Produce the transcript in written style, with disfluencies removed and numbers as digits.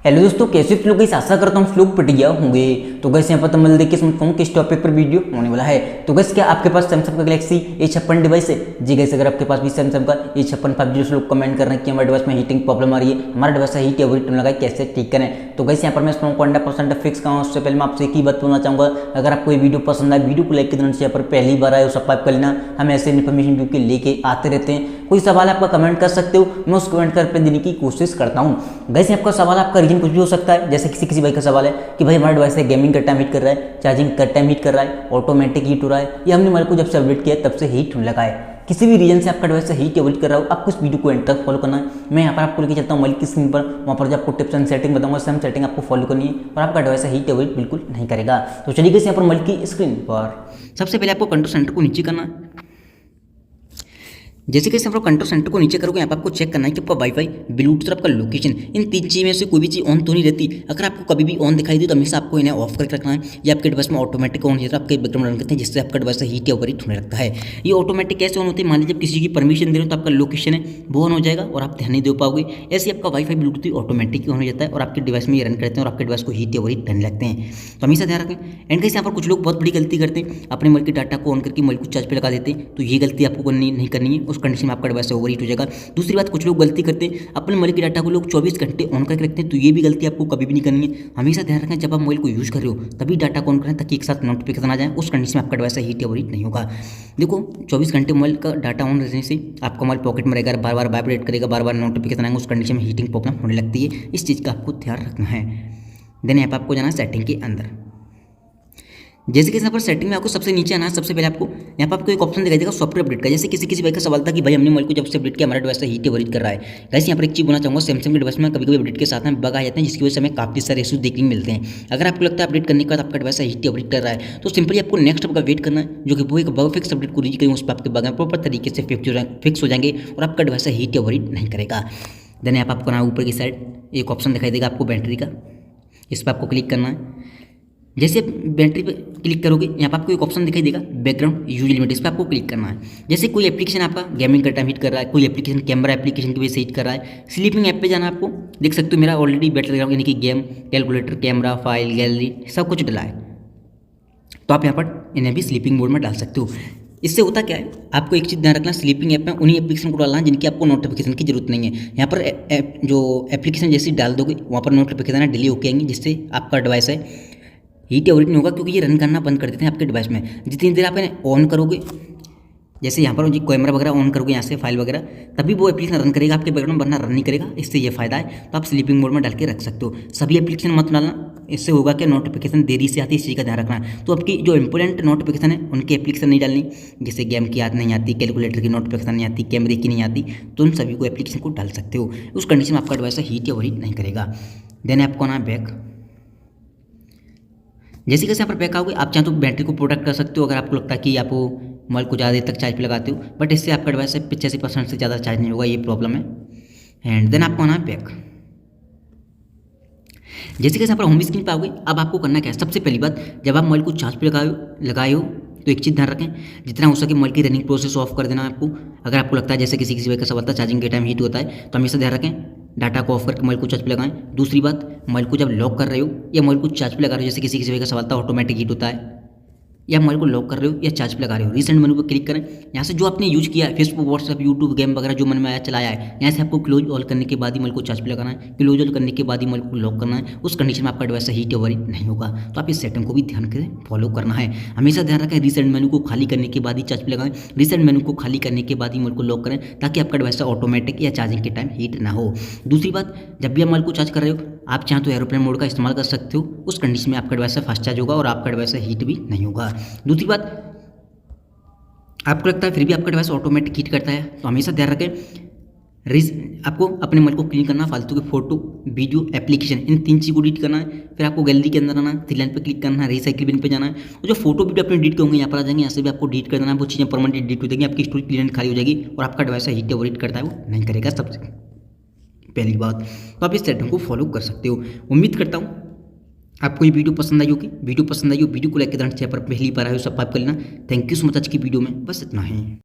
Hello दोस्तों, कैसे आप लोग गाइस? आशा करता हूँ लोग पिट गया होंगे। तो गैस यहाँ पर तमिल देखिए समझता हूँ किस टॉपिक पर वीडियो होने वाला है। तो गैस क्या आपके पास सैमसंग का गैलेक्सी A56 डिवाइस है? जी गैस, अगर आपके पास भी सैमसंग का A56 5G लोग कमेंट कर रहे हैं कि हमारे डिवाइस में हीटिंग प्रॉब्लम आ रही है, हमारा डिवाइस हीट या हीट लगा, कैसे ठीक करें। तो गैस यहाँ पर मैं इसको 100% फिक्स करूँ। उससे पहले मैं आपसे एक ही बात बोलना चाहूँगा, अगर आपको ये वीडियो पसंद आए, वीडियो को लाइक के देना चाहिए। पर पहली बार आए सब्सक्राइब कर लेना। हम ऐसे इन्फॉर्मेशन वीडियो के लेके आते रहते हैं। कोई सवाल आपका कमेंट कर सकते हो, मैं उस कमेंट कर पे देने की कोशिश करता हूँ। गैस आपका सवाल, आपका रीजन कुछ भी हो सकता है। जैसे किसी भाई का सवाल है कि भाई हमारा डिवाइस है गेमिंग का टाइम हीट कर रहा है, चार्जिंग का टाइम हीट कर रहा है, ऑटोमेटिक हीट हो रहा है, या हमने हमारे को जब से अपडेट किया तब से हीट लगा है। किसी भी रीजन से आपका डिवाइस से हीट या हीट कर रहा हो, आपको इस वीडियो को एंड तक फॉलो करना है। मैं यहाँ पर आपको लेके चलता हूँ मोबाइल की स्क्रीन पर, वहाँ पर जो आपको टिप्स एंड सेटिंग बताऊंगा, सेम सेटिंग आपको फॉलो करनी है और आपका डिवाइस हीट या हीट बिल्कुल नहीं करेगा। तो चलिए यहाँ पर मोबाइल की स्क्रीन पर सबसे पहले आपको कंट्रोल सेंटर को नीचे करना है। जैसे कि आप कंट्रोल सेंटर को नीचे करोगे, यहाँ पर आपको चेक करना है कि आपका वाईफाई, ब्लूटूथ और आपका लोकेशन, इन तीन चीज़ में से कोई भी चीज़ ऑन तो नहीं रहती। अगर आपको कभी भी ऑन दिखाई दे तो हमेशा आपको इन्हें ऑफ करके रखना है। ये आपके डिवाइस में ऑटोमेटिक ऑन होता है, आपके बैकग्राउंड रन करते हैं, जिससे आपका डिवाइस हीट या ओवरहीट होने लगता है। ये ऑटोमेटिक कैसे ऑन होती है? मान लीजिए जब किसी की परमिशन दे रहे हो तो आपका लोकेशन है वो ऑन हो जाएगा और आप ध्यान नहीं दे पाओगे। ऐसे आपका वाईफाई, ब्लूटूथ ऑटोमेटिक ऑन हो जाता है और आपके डिवाइस में ये रन करते हैं और आपके डिवाइस को हीट या ओवरहीट करने लगते हैं। तो हमेशा ध्यान रखें। एंड कैसे यहाँ पर कुछ लोग बहुत बड़ी गलती करते हैं, अपने मोबाइल के डाटा को ऑन करके मोबाइल को चार्ज पे लगा देते हैं। तो ये गलती आपको नहीं करनी है। उस कंडीशन में आपका डिवाइस ओवरहीट हो जाएगा। दूसरी बात, कुछ लोग गलती करते हैं, अपने मोबाइल के डाटा को लोग 24 घंटे ऑन करके रखते हैं। तो ये भी गलती आपको कभी भी नहीं करनी है। हमेशा ध्यान रखें, जब आप मोबाइल को यूज़ कर रहे हो तभी डाटा को ऑन करें, ताकि एक साथ नोटिफिकेशन आ जाए। उस कंडीशन में आपका डिवाइस हीट या ओवरहीट नहीं होगा। देखो, 24 घंटे मोबाइल का डाटा ऑन रहने से आपका मोबाइल पॉकेट में रहेगा, बार बार वाइब्रेट करेगा, बार बार नोटिफिकेशन आएंगे। उस कंडीशन में हीटिंग प्रॉब्लम होने लगती है। इस चीज़ का आपको ध्यान रखना है। देन यहाँ पर आपको जाना है सेटिंग के अंदर। जैसे कि यहाँ पर सेटिंग में आपको सबसे नीचे आना है। सबसे पहले आपको यहाँ पर आपको एक ऑप्शन दिखाई देगा सॉफ्टवेयर अपडेट का। जैसे किसी भाई का सवाल था कि भाई हमने मोबाइल को जब से अपडेट किया हमारा डिवाइस हीट या ओवरहीट कर रहा है। वैसे यहाँ पर एक चीज़ बोलना चाहूँगा, सैमसंग के डिवाइस में कभी अपडेट के साथ में बग आ जाते हैं, जिसकी वजह से हमें काफ़ी सारे इशूज देखने मिलते हैं। अगर आपको लगता है अपडेट करने के बाद आपका डिवाइस हीट या ओवरहीट कर रहा है, तो सिंपली आपको नेक्स्ट का वेट करना है, जो कि वो एक बग फिक्स अपडेट को रीच करेंगे। उस पर आपके बग प्रॉपर तरीके से फिक्स हो जाएंगे और आपका डिवाइस हीट या ओवरहीट नहीं करेगा। देन यहाँ पर आपको ना ऊपर की साइड एक ऑप्शन दिखाई देगा आपको बैटरी का, इस पर आपको क्लिक करना है। जैसे आप बैटरी पे क्लिक करोगे, यहाँ पर आपको एक ऑप्शन दिखाई देगा बैकग्राउंड यूज लिमिट, इस पर आपको क्लिक करना है। जैसे कोई एप्लीकेशन आपका गेमिंग का टाइम हीट कर रहा है, कोई एप्लीकेशन कैमरा एप्लीकेशन की वजह से हीट कर रहा है, स्लीपिंग ऐप पे जाना है आपको। देख सकते हो मेरा ऑलरेडी बैटरी बैकग्राउंड यानी कि game, calculator, camera, file, gallery सब कुछ डला है। तो आप यहाँ पर इन्हें भी स्लीपिंग मोड में डाल सकते हो। इससे होता क्या है, आपको एक चीज़ ध्यान रखना, स्लीपिंग ऐप में उन्हीं एप्लीकेशन को डालना है जिनकी आपको नोटिफिकेशन की जरूरत नहीं है। यहाँ पर जो एप्लीकेशन जैसे डाल दोगे वहाँ पर नोटिफिकेशन डिले होकर आएंगी, जिससे आपका डिवाइस है हीट या ओवरहीट नहीं होगा, क्योंकि ये रन करना बंद कर देते हैं आपके डिवाइस में। जितनी देर आप इन्हें ऑन करोगे, जैसे यहाँ पर जो कैमरा वगैरह ऑन करोगे यहाँ से फाइल वगैरह, तभी वो एप्लीकेशन रन करेगा आपके बैकग्राउंड, वरना रन नहीं करेगा। इससे ये फायदा है। तो आप स्लीपिंग मोड में डाल के रख सकते हो। सभी एप्लीकेशन मत डालना, इससे होगा कि नोटिफिकेशन देरी से आती है, इस चीज़ का ध्यान रखना। तो आपकी जो इंपॉर्टेंट नोटिफिकेशन है उनकी एप्लीकेशन नहीं डालनी, जैसे गेम की याद नहीं आती, कैलकुलेटर की नोटिफिकेशन नहीं आती, कैमरे की नहीं आती, तो उन सभी को एप्लीकेशन को डाल सकते हो। उस कंडीशन में आपका डिवाइस हीट या ओवरहीट नहीं करेगा। देन आपको आना बैक। जैसे कैसे यहाँ पर बैक आओगे, आप चाहें तो बैटरी को प्रोटेक्ट कर सकते हो, अगर आपको लगता है कि आप मोबाइल को ज़्यादा देर तक चार्ज पे लगाते हो, बट इससे आपका डिवाइस 85% से ज़्यादा चार्ज नहीं होगा, ये प्रॉब्लम है। एंड देन आपको आना है बैक। जैसे कैसे यहाँ पर होम स्क्रीन पे आओगे, अब आपको करना क्या है, सबसे पहली बात, जब आप मोबाइल को चार्ज पे लगाए हो तो एक चीज़ ध्यान रखें, जितना हो सके मोबाइल की रनिंग प्रोसेस ऑफ कर देना आपको। अगर आपको लगता है जैसे किसी भाई का सवाल था चार्जिंग के टाइम हीट होता है, तो हमेशा ध्यान रखें डाटा को ऑफ करके मोबाइल को चार्ज पे लगाएं। दूसरी बात, मोबाइल को जब लॉक कर रहे हो या मोबाइल को चार्ज पे लगा रहे हो, जैसे किसी भाई का सवाल था ऑटोमेटिक हीट होता है, या मोबाइल को लॉक कर रहे हो या चार्ज पे लगा रहे हो, रीसेंट मेनू पर क्लिक करें। यहाँ से जो आपने यूज किया है, फेसबुक, व्हाट्सएप, यूट्यूब, गेम वगैरह जो मन में आया चलाया है, यहाँ से आपको क्लोज ऑल करने के बाद ही मोबाइल को चार्ज पे लगाना है। क्लोज ऑल करने के बाद ही मोबाइल को लॉक करना है। उस कंडीशन में आपका डिवाइस हीट या ओवरहीट नहीं होगा। तो आप इस सेटिंग को भी ध्यान से फॉलो करना है। हमेशा ध्यान रखें, रीसेंट मेनू को खाली करने के बाद ही चार्ज पे लगाएं, रीसेंट मेनू को खाली करने के बाद ही मोबाइल को लॉक करें, ताकि आपका डिवाइस ऑटोमेटिक या चार्जिंग के टाइम हीट ना हो। दूसरी बात, जब भी आप मोबाइल को चार्ज कर रहे हो, आप चाहें तो एरोप्लेन मोड का इस्तेमाल कर सकते हो। उस कंडीशन में आपका डिवाइस फास्ट चार्ज होगा और आपका डिवाइस हीट भी नहीं होगा। दूसरी बात, आपको लगता है फिर भी आपका डिवाइस ऑटोमेटिक हीट करता है, तो हमेशा ध्यान रखें, आपको अपने मोबाइल को क्लीन करना, फालतू के फोटो, वीडियो, एप्लीकेशन, इन तीन चीज़ को डिलीट करना है। फिर आपको गैलरी के अंदर आना है, थ्री लाइन पे क्लिक करना है, रिसाइकिल बिन पे जाना है, और जो फोटो वीडियो अपने डिलीट होंगे यहाँ पर आ जाएंगे, यहाँ से भी आपको डिलीट कर देना है। वो चीज़ें परमानेंट डिलीट हो जाएंगी, आपकी स्टोरेज क्लियर खाली हो जाएगी और आपका डिवाइस हीट या ओवरहीट करता है वो नहीं करेगा। सबसे पहली बात, तो आप इस सेटिंग को फॉलो कर सकते हो। उम्मीद करता हूँ आपको ये वीडियो पसंद आई होगी। वीडियो पसंद आई हो, वीडियो को लाइक के देना चाहिए, पर पहली बार आए हो सब्सक्राइब कर लेना। Thank you so much. आज की वीडियो में बस इतना ही।